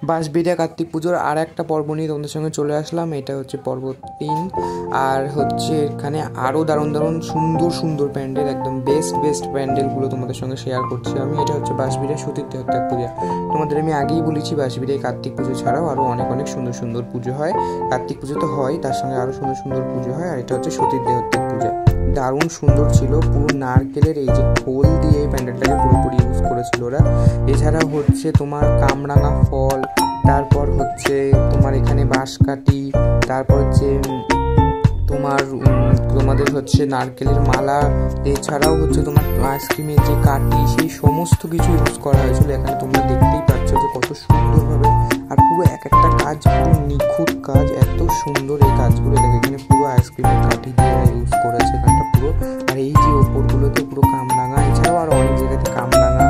বাঁশবেড়িয়া কার্তিক পুজোর আর একটা পর্ব নিয়ে তোমাদের সঙ্গে চলে আসলাম। এটা হচ্ছে পর্ব 3। আর হচ্ছে এখানে আরও দারুণ দারুণ সুন্দর সুন্দর প্যান্ডেল, একদম বেস্ট প্যান্ডেলগুলো তোমাদের সঙ্গে শেয়ার করছি আমি। এটা হচ্ছে বাঁশবেড়িয়া সতীর দেহত্যাগ পূজা। তোমাদের আমি আগেই বলেছি বাঁশবেড়িয়ায় কার্তিক পুজো ছাড়াও আরও অনেক সুন্দর সুন্দর পুজো হয়। কার্তিক পুজো তো হয়, তার সঙ্গে আরও সুন্দর সুন্দর পুজো হয়। আর এটা হচ্ছে সতীর দেহত্যাগ পূজা। দারুণ সুন্দর ছিল, পুরো নারকেলের এই যে খোল দিয়ে এই প্যান্ডেলটাকে পুরোপুরি ইউজ করেছিল ওরা। এছাড়া হচ্ছে তোমার কামরাঙা ফল, তারপর হচ্ছে তোমার এখানে বাঁশকাঠি, তারপর হচ্ছে তোমাদের হচ্ছে নারকেলের মালা, এছাড়াও হচ্ছে তোমার আইসক্রিমের যে কাঠি, সেই সমস্ত কিছু ইউজ করা হয়েছিল। এখানে তোমরা দেখতেই পাচ্ছ যে কত সুন্দরভাবে, আর পুরো এক একটা কাজ পুরো নিখুঁত কাজ, এত সুন্দর এই কাজগুলো। দেখে এখানে পুরো আইসক্রিমের কাঠি দিয়ে ইউজ করেছে এখানটা পুরো। আর এই যে ওপরগুলোতে পুরো কামরাঙা, এছাড়াও আরও অনেক জায়গাতে কামরাঙা,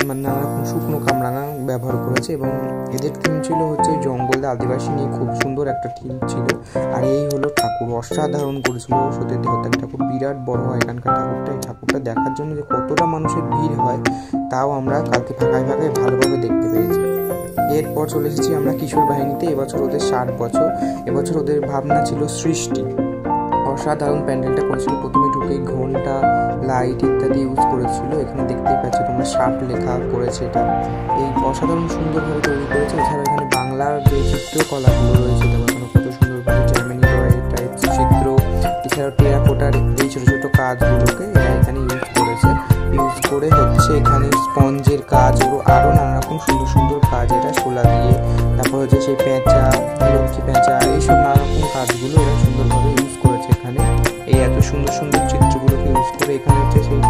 মানে নানা রকম শুকনো কামরাঙা ব্যবহার করেছে। এবং এদের থিম ছিল হচ্ছে জঙ্গলে আদিবাসী নিয়ে, খুব সুন্দর একটা থিম ছিল। আর এই হলো ঠাকুর, অসাধারণ করেছিল সতীর দেহত্যাগ ঠাকুর। বিরাট বড় হয় এখানকার ঠাকুরটা। এই ঠাকুরটা দেখার জন্য যে কতটা মানুষের ভিড় হয় তাও আমরা কালকে ফাঁকায় ভালোভাবে দেখতে পেয়েছি। এরপর চলে এসেছি আমরা কিশোর বাহিনীতে। এবছর ওদের 60 বছর। এবছর ওদের ভাবনা ছিল সৃষ্টি। অসাধারণ প্যান্ডেলটা করেছিল। প্রথমে ঢুকে ঘন্টা, লাইট ইত্যাদি ইউজ করেছিল। এখানে দেখতেই পাচ্ছ তোমরা সাপ লেখা করেছে, এটা এই অসাধারণ সুন্দরভাবে তৈরি করেছে। এছাড়া এখানে বাংলার যে চিত্রকলাগুলো রয়েছে দেখো কত সুন্দরভাবে জার্মানি টাইপ চিত্র, এছাড়াও টেরাকোটার এই ছোটো ছোটো কাজগুলোকে এরা এখানে ইউজ করেছে। ইউজ করে হচ্ছে এখানে স্পঞ্জের কাজ, আরও নানা রকম সুন্দর সুন্দর কাজ, এটা শোলা দিয়ে, তারপর হচ্ছে সেই পেঁচা, লক্ষ্মী পেঁচা, এইসব নানা রকম কাজগুলো এরা সুন্দরভাবে ইউজ করেছে এখানে। এই এত সুন্দর সুন্দর চিত্রগুলোকে ইউজ করে এখানে হচ্ছে সেই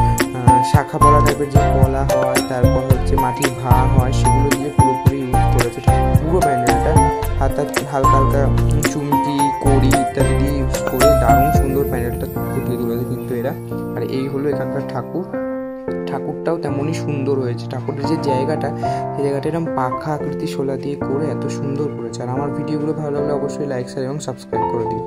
শাখা পলা টাইপের যে কলা হয়, তারপর হচ্ছে মাটির ভাঁড় হয়, সেগুলো দিয়ে পুরোপুরি ইউজ করেছে পুরো প্যান্ডেলটা। হালকা চুমকি, কড়ি ইত্যাদি দিয়ে ইউজ করে দারুণ সুন্দর প্যান্ডেলটা ফুটিয়ে তুলেছে কিন্তু এরা। আর এই হলো এখানকার ঠাকুরটাও তেমনই সুন্দর হয়েছে। ঠাকুরের যে জায়গাটা, সেই জায়গাটা এরকম পাখা আকৃতি শোলা দিয়ে করে এত সুন্দর করেছে। আর আমার ভিডিওগুলো ভালো লাগলে অবশ্যই লাইক, শেয়ার এবং সাবস্ক্রাইব করে দিও।